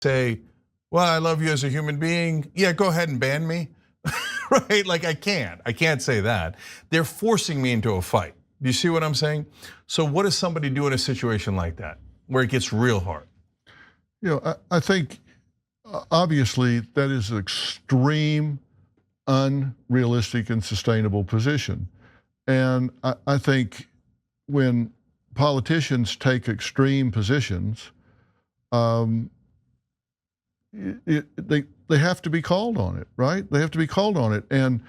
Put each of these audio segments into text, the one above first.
say, well, I love you as a human being. Yeah, go ahead and ban me, right? Like I can't say that. They're forcing me into a fight. Do you see what I'm saying? So what does somebody do in a situation like that where it gets real hard? I think obviously that is an extreme, unrealistic and sustainable position. And I think when politicians take extreme positions, they have to be called on it, right? They have to be called on it. And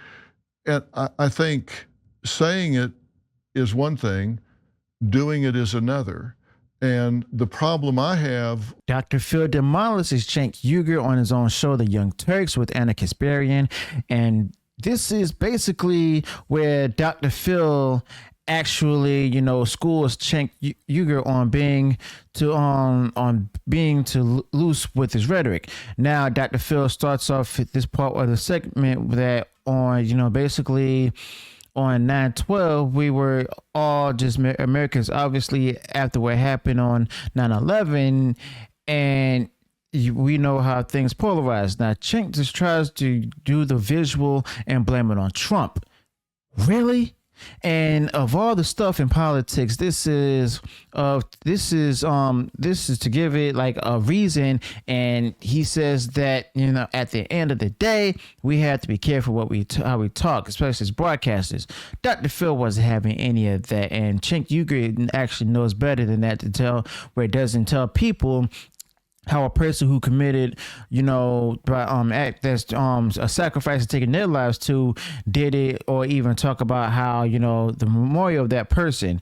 I think saying it is one thing, doing it is another. And the problem I have. Dr. Phil demolishes Cenk Uygur on his own show, The Young Turks, with Anna Kasparian. And this is basically where Dr. Phil actually, schools Cenk Uygur on being too loose with his rhetoric. Now, Dr. Phil starts off this part of the segment that on, basically on 9/12, we were all just Americans, obviously, after what happened on 9/11, and we know how things polarized. Now, Cenk just tries to do the visual and blame it on Trump. Really? And of all the stuff in politics, this is to give it like a reason. And he says that at the end of the day, we have to be careful how we talk, especially as broadcasters. Dr. Phil wasn't having any of that, and Cenk Uygur actually knows better than that to tell where it doesn't tell people how a person who committed, act that's a sacrifice of taking their lives to did it, or even talk about how, the memorial of that person.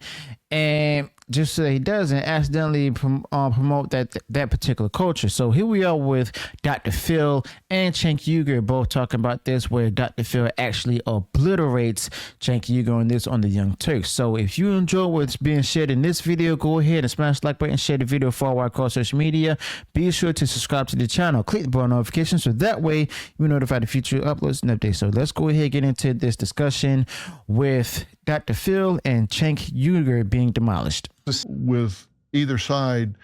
And just so he doesn't accidentally promote that particular culture. So here we are with Dr. Phil and Cenk Uygur both talking about this, where Dr. Phil actually obliterates Cenk Uygur on this on The Young Turks. So if you enjoy what's being shared in this video, go ahead and smash the like button, share the video far across social media. Be sure to subscribe to the channel, click the bell notification so that way you're notified of future uploads and updates. So let's go ahead and get into this discussion with Dr. Phil and Cenk Uygur being demolished. With either side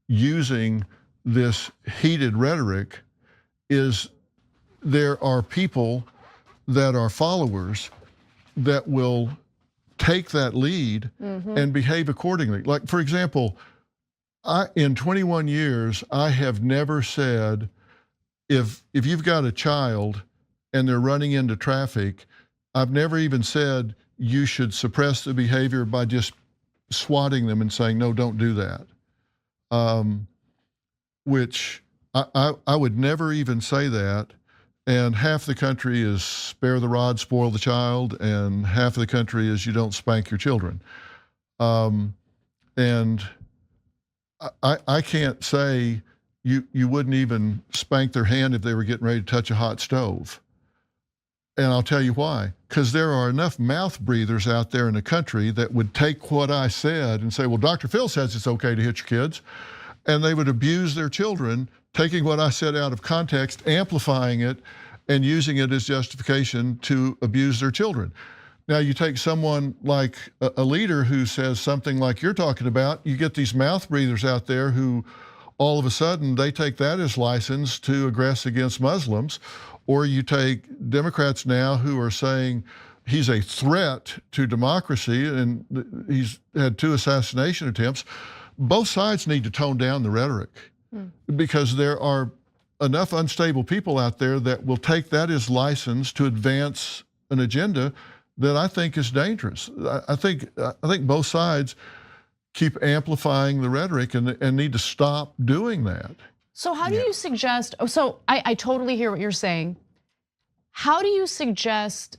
using this heated rhetoric, is there are people that are followers that will take that lead and behave accordingly. Like, for example, in 21 years, I have never said, if you've got a child and they're running into traffic, I've never even said you should suppress the behavior by just swatting them and saying, no, don't do that. Which I would never even say that. And half the country is spare the rod, spoil the child, and half of the country is you don't spank your children. And I can't say you wouldn't even spank their hand if they were getting ready to touch a hot stove. And I'll tell you why. Because there are enough mouth breathers out there in the country that would take what I said and say, well, Dr. Phil says it's okay to hit your kids. And they would abuse their children, taking what I said out of context, amplifying it, and using it as justification to abuse their children. Now, you take someone like a leader who says something like you're talking about, you get these mouth breathers out there who all of a sudden they take that as license to aggress against Muslims. Or you take Democrats now who are saying he's a threat to democracy and he's had 2 assassination attempts. Both sides need to tone down the rhetoric because there are enough unstable people out there that will take that as license to advance an agenda that I think is dangerous. I think both sides keep amplifying the rhetoric and need to stop doing that. So how do you suggest, so I totally hear what you're saying. How do you suggest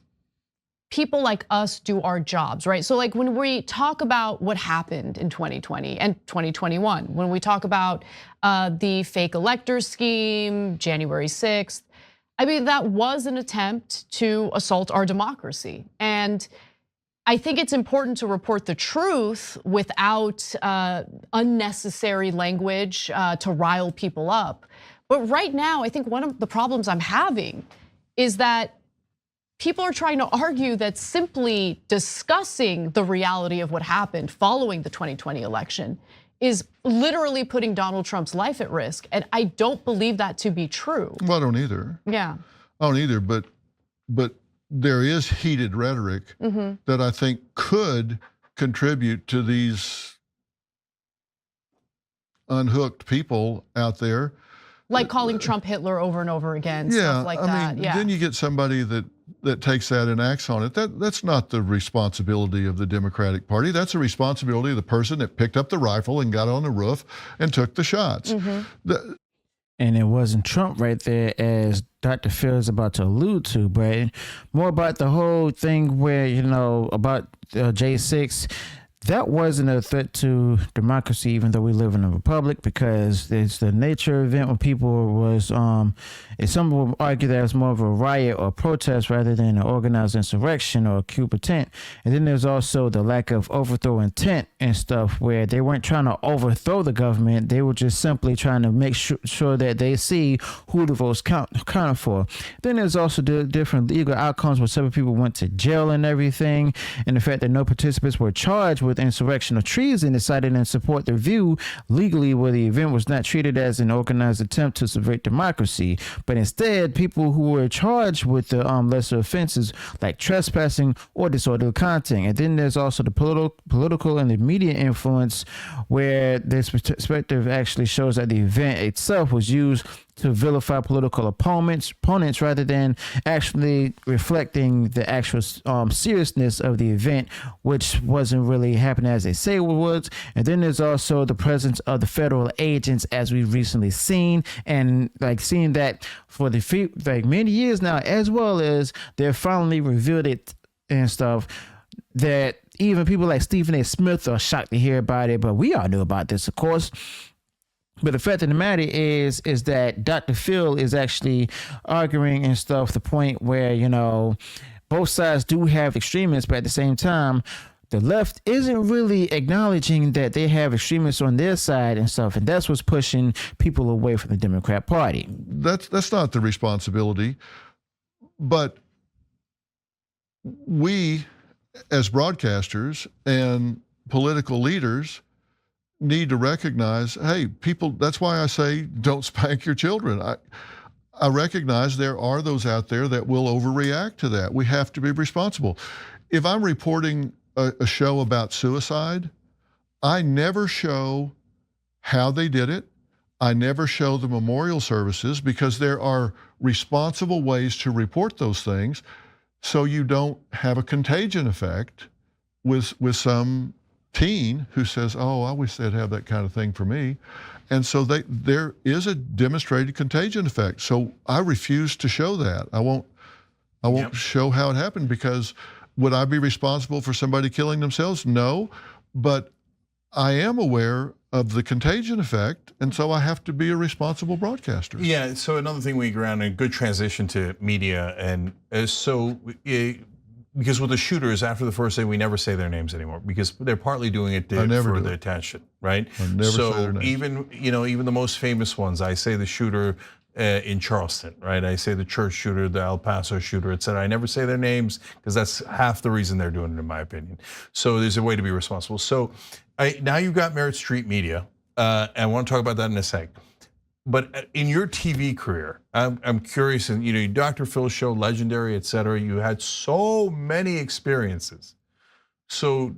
people like us do our jobs, right? So like when we talk about what happened in 2020 and 2021, when we talk about the fake electors scheme, January 6th, I mean, that was an attempt to assault our democracy. And I think it's important to report the truth without unnecessary language to rile people up. But right now, I think one of the problems I'm having is that people are trying to argue that simply discussing the reality of what happened following the 2020 election is literally putting Donald Trump's life at risk. And I don't believe that to be true. Well, I don't either. Yeah. I don't either, but there is heated rhetoric that I think could contribute to these unhooked people out there. Like calling Trump Hitler over and over again, stuff like that. Yeah. Then you get somebody that takes that and acts on it. That's not the responsibility of the Democratic Party. That's the responsibility of the person that picked up the rifle and got on the roof and took the shots. And it wasn't Trump right there, as Dr. Phil is about to allude to, but more about the whole thing where, about J6. That wasn't a threat to democracy, even though we live in a republic, because it's the nature event when people was, some will argue that it's more of a riot or protest rather than an organized insurrection or a coup attempt. And then there's also the lack of overthrow intent and stuff, where they weren't trying to overthrow the government. They were just simply trying to make sure that they see who the votes counted for. Then there's also the different legal outcomes where several people went to jail and everything. And the fact that no participants were charged with insurrection or treason decided to support their view legally, where the event was not treated as an organized attempt to subvert democracy, but instead people who were charged with the lesser offenses like trespassing or disorderly conduct. And then there's also the political and the media influence, where this perspective actually shows that the event itself was used to vilify political opponents rather than actually reflecting the actual seriousness of the event, which wasn't really happening as they say it was. And then there's also the presence of the federal agents, as we've recently seen, and seeing that for many years now, as well as they're finally revealed it and stuff, that even people like Stephen A. Smith are shocked to hear about it, but we all knew about this, of course. But the fact of the matter is that Dr. Phil is actually arguing and stuff, the point where, both sides do have extremists, but at the same time, the left isn't really acknowledging that they have extremists on their side and stuff. And that's what's pushing people away from the Democrat Party. That's not the responsibility. But we, as broadcasters and political leaders, need to recognize, hey, people, that's why I say don't spank your children. I recognize there are those out there that will overreact to that. We have to be responsible. If I'm reporting a show about suicide, I never show how they did it. I never show the memorial services, because there are responsible ways to report those things so you don't have a contagion effect with some teen who says, oh, I wish they'd have that kind of thing for me. And so there is a demonstrated contagion effect. So I refuse to show that. I won't show how it happened, because would I be responsible for somebody killing themselves? No, but I am aware of the contagion effect, and so I have to be a responsible broadcaster. Yeah, so another thing we agree on, a good transition to media, and because with the shooters, after the first day, we never say their names anymore, because they're partly doing it for the attention, right? I never say their names. Even the most famous ones, I say the shooter in Charleston, right? I say the church shooter, the El Paso shooter, et cetera. I never say their names, because that's half the reason they're doing it, in my opinion. So there's a way to be responsible. So now you've got Merit Street Media, and I want to talk about that in a sec. But in your TV career, I'm curious, and Dr. Phil's show, legendary, et cetera, you had so many experiences. So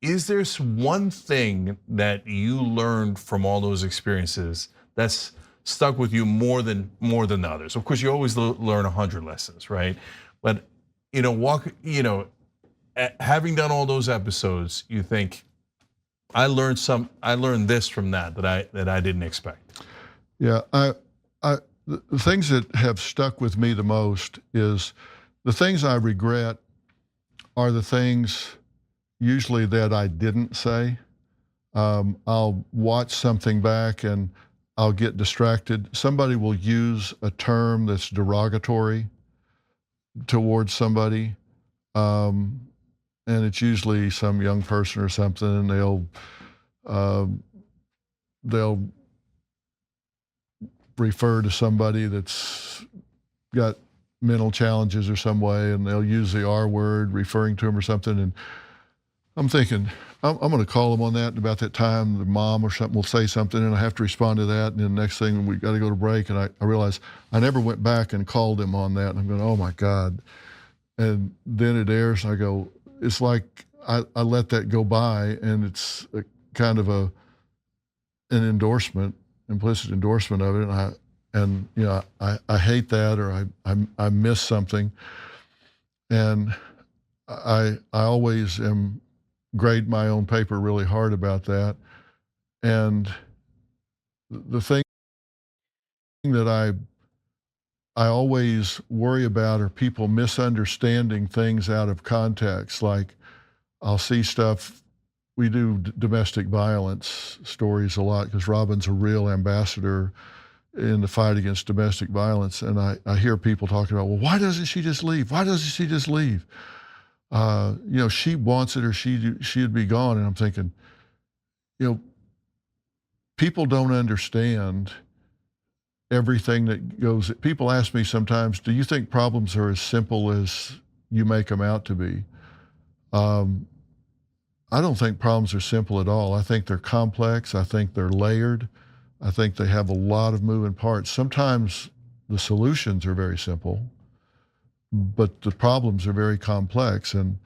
is there one thing that you learned from all those experiences that's stuck with you more than the others? Of course, you always learn 100 lessons, right? But having done all those episodes, you think, I learned this from that I didn't expect. Yeah, the things that have stuck with me the most is the things I regret are the things usually that I didn't say. I'll watch something back and I'll get distracted. Somebody will use a term that's derogatory towards somebody, and it's usually some young person or something, and they'll refer to somebody that's got mental challenges or some way, and they'll use the R word referring to him or something. And I'm thinking, I'm going to call them on that. And about that time, the mom or something will say something, and I have to respond to that. And then the next thing, we got to go to break. And I realized I never went back and called them on that. And I'm going, oh my God. And then it airs, and I go, it's like I let that go by, and it's a kind of an endorsement, implicit endorsement of it. And you know, I hate that, or I miss something. And I always am grade my own paper really hard about that. And the thing that I always worry about are people misunderstanding things out of context. Like, I'll see stuff. We do domestic violence stories a lot because Robin's a real ambassador in the fight against domestic violence. And I hear people talking about, well, why doesn't she just leave? Why doesn't she just leave? You know, she wants it, or she'd be gone. And I'm thinking, you know, people don't understand everything that goes. People ask me sometimes, do you think problems are as simple as you make them out to be? I don't think problems are simple at all. I think they're complex. I think they're layered. I think they have a lot of moving parts. Sometimes the solutions are very simple, but the problems are very complex. And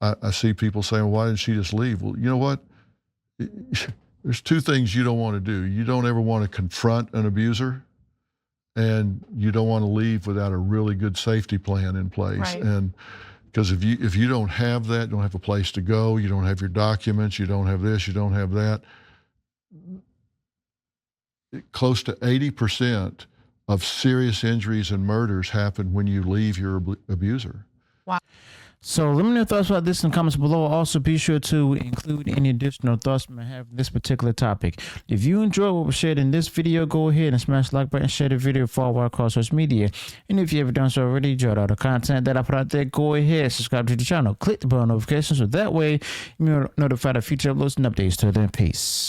I see people saying, well, why didn't she just leave? Well, you know what? There's two things you don't want to do. You don't ever want to confront an abuser, and you don't want to leave without a really good safety plan in place. Right. And because if you don't have that, you don't have a place to go, you don't have your documents, you don't have this, you don't have that. Close to 80% of serious injuries and murders happen when you leave your abuser. Wow. So let me know your thoughts about this in the comments below. Also, be sure to include any additional thoughts you may have on this particular topic. If you enjoyed what was shared in this video, go ahead and smash the like button, share the video, follow across social media. And if you haven't done so already, enjoyed all the content that I put out there, go ahead, subscribe to the channel, click the bell notifications, so that way you're notified of future uploads and updates. Till then, peace.